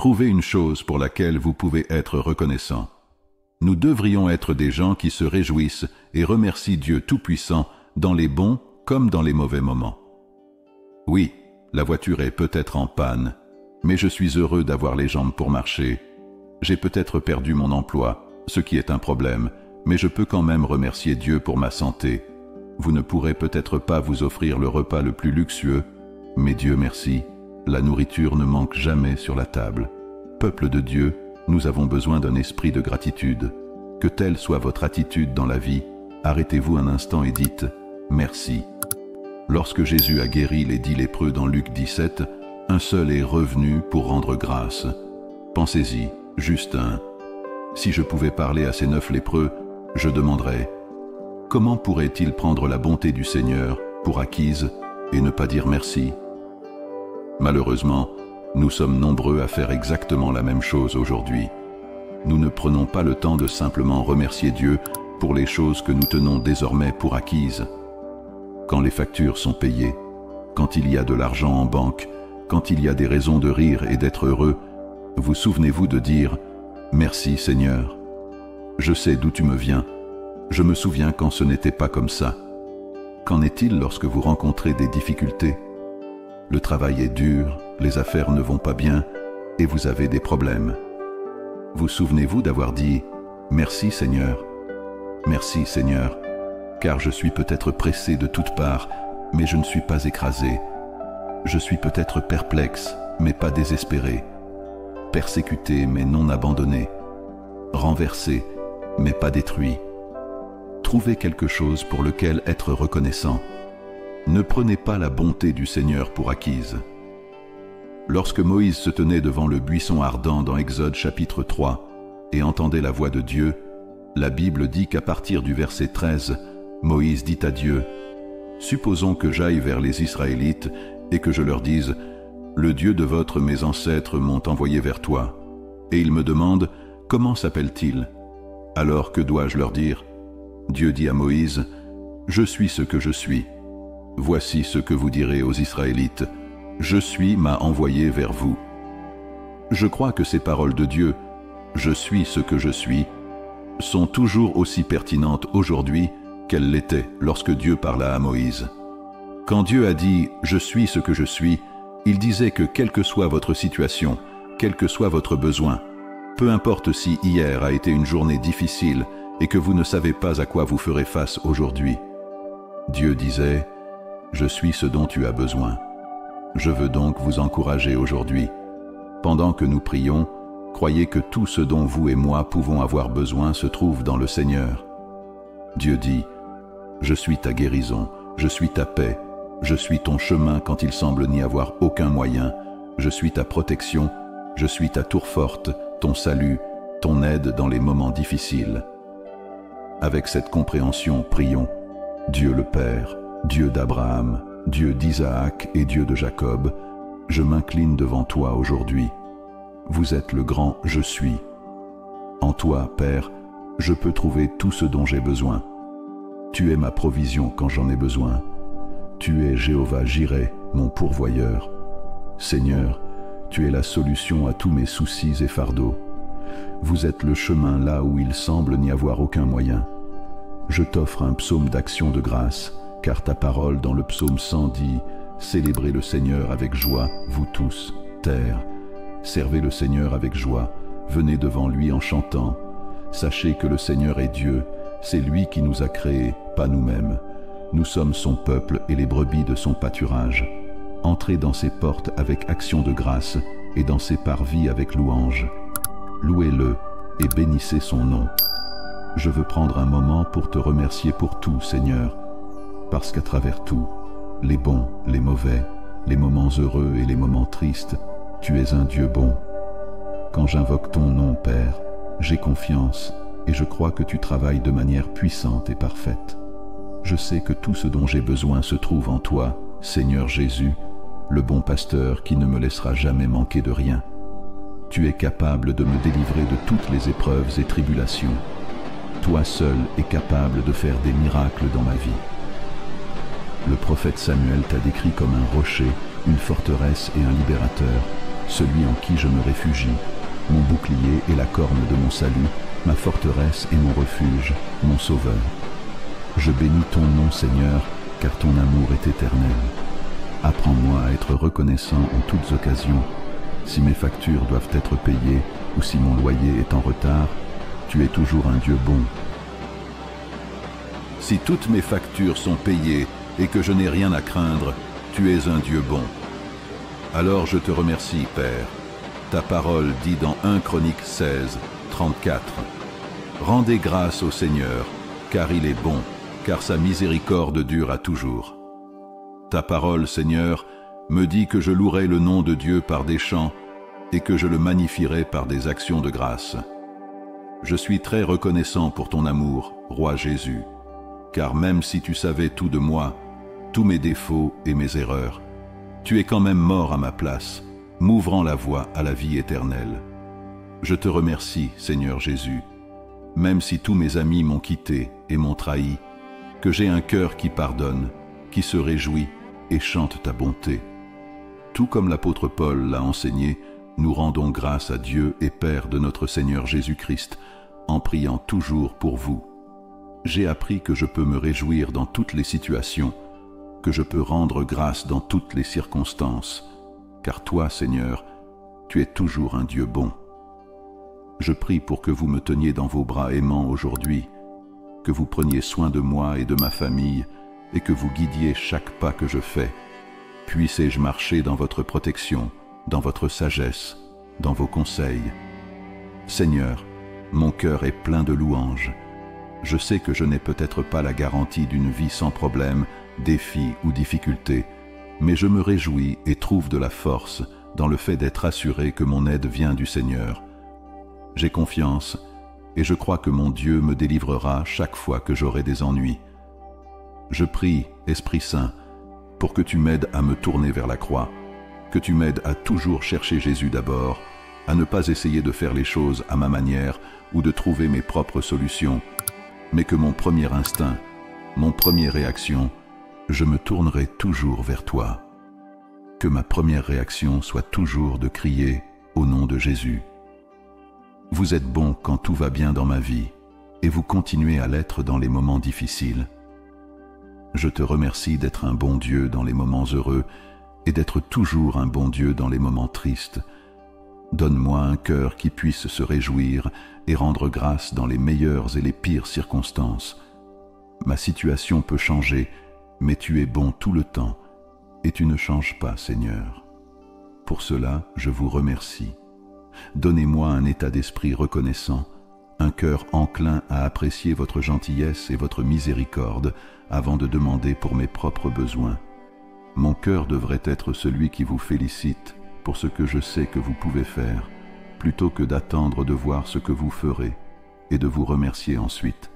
Trouvez une chose pour laquelle vous pouvez être reconnaissant. Nous devrions être des gens qui se réjouissent et remercient Dieu Tout-Puissant dans les bons comme dans les mauvais moments. Oui, la voiture est peut-être en panne, mais je suis heureux d'avoir les jambes pour marcher. J'ai peut-être perdu mon emploi, ce qui est un problème, mais je peux quand même remercier Dieu pour ma santé. Vous ne pourrez peut-être pas vous offrir le repas le plus luxueux, mais Dieu merci, la nourriture ne manque jamais sur la table. Peuple de Dieu, nous avons besoin d'un esprit de gratitude. Que telle soit votre attitude dans la vie, arrêtez-vous un instant et dites « Merci ». Lorsque Jésus a guéri les 10 lépreux dans Luc 17, un seul est revenu pour rendre grâce. Pensez-y, juste un. Si je pouvais parler à ces 9 lépreux, je demanderais « Comment pourrait-il prendre la bonté du Seigneur pour acquise et ne pas dire merci ?» Malheureusement, nous sommes nombreux à faire exactement la même chose aujourd'hui. Nous ne prenons pas le temps de simplement remercier Dieu pour les choses que nous tenons désormais pour acquises. Quand les factures sont payées, quand il y a de l'argent en banque, quand il y a des raisons de rire et d'être heureux, vous souvenez-vous de dire « Merci Seigneur ». Je sais d'où tu me viens. Je me souviens quand ce n'était pas comme ça. Qu'en est-il lorsque vous rencontrez des difficultés ? Le travail est dur, les affaires ne vont pas bien et vous avez des problèmes. Vous souvenez-vous d'avoir dit « Merci Seigneur ». Merci Seigneur, car je suis peut-être pressé de toutes parts, mais je ne suis pas écrasé. Je suis peut-être perplexe, mais pas désespéré. Persécuté, mais non abandonné. Renversé, mais pas détruit. Trouvez quelque chose pour lequel être reconnaissant. Ne prenez pas la bonté du Seigneur pour acquise. Lorsque Moïse se tenait devant le buisson ardent dans Exode chapitre 3 et entendait la voix de Dieu, la Bible dit qu'à partir du verset 13, Moïse dit à Dieu « Supposons que j'aille vers les Israélites et que je leur dise « Le Dieu de mes ancêtres m'ont envoyé vers toi. » Et ils me demandent « Comment s'appelle-t-il » Alors que dois-je leur dire ? Dieu dit à Moïse « Je suis ce que je suis. Voici ce que vous direz aux Israélites. Je suis m'a envoyé vers vous. » Je crois que ces paroles de Dieu « Je suis ce que je suis » sont toujours aussi pertinentes aujourd'hui qu'elles l'étaient lorsque Dieu parla à Moïse. Quand Dieu a dit « Je suis ce que je suis », il disait que quelle que soit votre situation, quel que soit votre besoin, peu importe si hier a été une journée difficile et que vous ne savez pas à quoi vous ferez face aujourd'hui, Dieu disait « Je suis ce dont tu as besoin ». Je veux donc vous encourager aujourd'hui. Pendant que nous prions, croyez que tout ce dont vous et moi pouvons avoir besoin se trouve dans le Seigneur. Dieu dit « Je suis ta guérison, je suis ta paix, je suis ton chemin quand il semble n'y avoir aucun moyen, je suis ta protection, je suis ta tour forte, ton salut, ton aide dans les moments difficiles. » Avec cette compréhension, prions. Dieu le Père, Dieu d'Abraham, Dieu d'Isaac et Dieu de Jacob, je m'incline devant toi aujourd'hui. Vous êtes le grand « Je suis ». En toi, Père, je peux trouver tout ce dont j'ai besoin. Tu es ma provision quand j'en ai besoin. Tu es Jéhovah Jireh, mon pourvoyeur. Seigneur, tu es la solution à tous mes soucis et fardeaux. Vous êtes le chemin là où il semble n'y avoir aucun moyen. Je t'offre un psaume d'action de grâce, car ta parole dans le psaume 100 dit « Célébrez le Seigneur avec joie, vous tous, terre. Servez le Seigneur avec joie, venez devant lui en chantant. Sachez que le Seigneur est Dieu, c'est lui qui nous a créés, pas nous-mêmes. Nous sommes son peuple et les brebis de son pâturage. Entrez dans ses portes avec action de grâce et dans ses parvis avec louange. Louez-le et bénissez son nom. Je veux prendre un moment pour te remercier pour tout, Seigneur, parce qu'à travers tout, les bons, les mauvais, les moments heureux et les moments tristes, tu es un Dieu bon. Quand j'invoque ton nom, Père, j'ai confiance et je crois que tu travailles de manière puissante et parfaite. Je sais que tout ce dont j'ai besoin se trouve en toi, Seigneur Jésus, le bon pasteur qui ne me laissera jamais manquer de rien. Tu es capable de me délivrer de toutes les épreuves et tribulations. Toi seul es capable de faire des miracles dans ma vie. Le prophète Samuel t'a décrit comme un rocher, une forteresse et un libérateur. celui en qui je me réfugie, mon bouclier et la corne de mon salut, ma forteresse et mon refuge, mon sauveur. Je bénis ton nom, Seigneur, car ton amour est éternel. Apprends-moi à être reconnaissant en toutes occasions. Si mes factures doivent être payées ou si mon loyer est en retard, tu es toujours un Dieu bon. Si toutes mes factures sont payées et que je n'ai rien à craindre, tu es un Dieu bon. Alors je te remercie, Père. Ta parole dit dans 1 Chronique 16, 34. Rendez grâce au Seigneur, car il est bon, car sa miséricorde dure à toujours. Ta parole, Seigneur, me dit que je louerai le nom de Dieu par des chants et que je le magnifierai par des actions de grâce. Je suis très reconnaissant pour ton amour, Roi Jésus, car même si tu savais tout de moi, tous mes défauts et mes erreurs, tu es quand même mort à ma place, m'ouvrant la voie à la vie éternelle. Je te remercie, Seigneur Jésus, même si tous mes amis m'ont quitté et m'ont trahi, que j'ai un cœur qui pardonne, qui se réjouit et chante ta bonté. Tout comme l'apôtre Paul l'a enseigné, nous rendons grâce à Dieu et Père de notre Seigneur Jésus-Christ, en priant toujours pour vous. J'ai appris que je peux me réjouir dans toutes les situations, que je peux rendre grâce dans toutes les circonstances, car toi, Seigneur, tu es toujours un Dieu bon. Je prie pour que vous me teniez dans vos bras aimants aujourd'hui, que vous preniez soin de moi et de ma famille, et que vous guidiez chaque pas que je fais. Puissé-je marcher dans votre protection, dans votre sagesse, dans vos conseils. Seigneur, mon cœur est plein de louanges. Je sais que je n'ai peut-être pas la garantie d'une vie sans problème, défis ou difficultés, mais je me réjouis et trouve de la force dans le fait d'être assuré que mon aide vient du Seigneur. J'ai confiance et je crois que mon Dieu me délivrera chaque fois que j'aurai des ennuis. Je prie, Esprit Saint, pour que tu m'aides à me tourner vers la croix, que tu m'aides à toujours chercher Jésus d'abord, à ne pas essayer de faire les choses à ma manière ou de trouver mes propres solutions, mais que mon premier instinct, mon première réaction, je me tournerai toujours vers toi. Que ma première réaction soit toujours de crier au nom de Jésus. Vous êtes bon quand tout va bien dans ma vie, et vous continuez à l'être dans les moments difficiles. Je te remercie d'être un bon Dieu dans les moments heureux et d'être toujours un bon Dieu dans les moments tristes. Donne-moi un cœur qui puisse se réjouir et rendre grâce dans les meilleures et les pires circonstances. Ma situation peut changer, mais tu es bon tout le temps, et tu ne changes pas, Seigneur. Pour cela, je vous remercie. Donnez-moi un état d'esprit reconnaissant, un cœur enclin à apprécier votre gentillesse et votre miséricorde avant de demander pour mes propres besoins. Mon cœur devrait être celui qui vous félicite pour ce que je sais que vous pouvez faire, plutôt que d'attendre de voir ce que vous ferez et de vous remercier ensuite.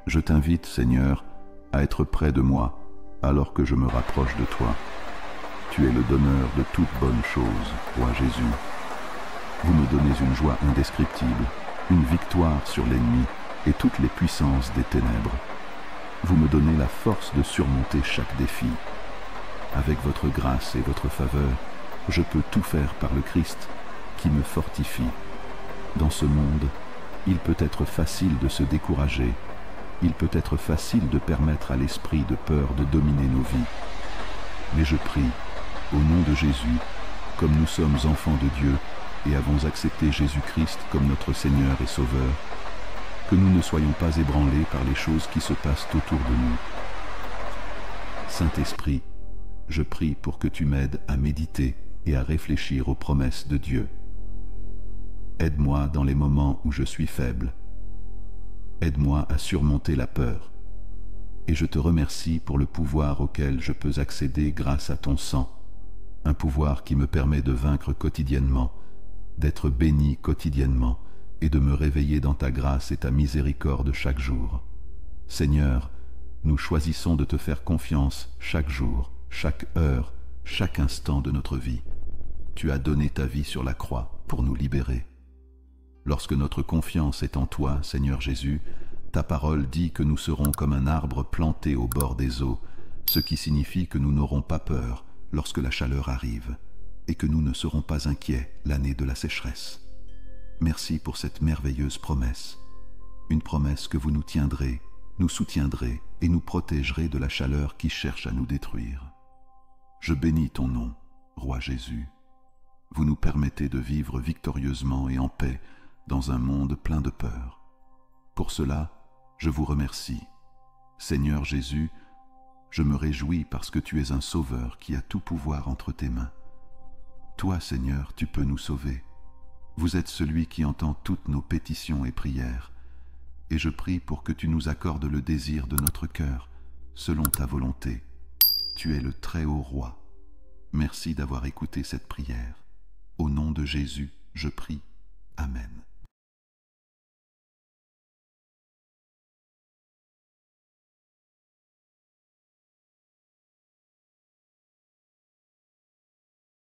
Je t'invite, Seigneur, à être près de moi alors que je me rapproche de toi. Tu es le donneur de toutes bonnes choses, Roi Jésus. Vous me donnez une joie indescriptible, une victoire sur l'ennemi et toutes les puissances des ténèbres. Vous me donnez la force de surmonter chaque défi. Avec votre grâce et votre faveur, je peux tout faire par le Christ qui me fortifie. Dans ce monde, il peut être facile de se décourager. Il peut être facile de permettre à l'esprit de peur de dominer nos vies. Mais je prie, au nom de Jésus, comme nous sommes enfants de Dieu et avons accepté Jésus-Christ comme notre Seigneur et Sauveur, que nous ne soyons pas ébranlés par les choses qui se passent autour de nous. Saint-Esprit, je prie pour que tu m'aides à méditer et à réfléchir aux promesses de Dieu. Aide-moi dans les moments où je suis faible. Aide-moi à surmonter la peur. Et je te remercie pour le pouvoir auquel je peux accéder grâce à ton sang, un pouvoir qui me permet de vaincre quotidiennement, d'être béni quotidiennement et de me réveiller dans ta grâce et ta miséricorde chaque jour. Seigneur, nous choisissons de te faire confiance chaque jour, chaque heure, chaque instant de notre vie. Tu as donné ta vie sur la croix pour nous libérer. Lorsque notre confiance est en toi, Seigneur Jésus, ta parole dit que nous serons comme un arbre planté au bord des eaux, ce qui signifie que nous n'aurons pas peur lorsque la chaleur arrive. et que nous ne serons pas inquiets l'année de la sécheresse. Merci pour cette merveilleuse promesse, une promesse que vous nous tiendrez, nous soutiendrez et nous protégerez de la chaleur qui cherche à nous détruire. Je bénis ton nom, Roi Jésus. Vous nous permettez de vivre victorieusement et en paix dans un monde plein de peur. Pour cela, je vous remercie. Seigneur Jésus, je me réjouis parce que tu es un sauveur qui a tout pouvoir entre tes mains. Toi, Seigneur, tu peux nous sauver. Vous êtes celui qui entend toutes nos pétitions et prières, et je prie pour que tu nous accordes le désir de notre cœur, selon ta volonté. Tu es le Très-Haut Roi. Merci d'avoir écouté cette prière. Au nom de Jésus, je prie. Amen.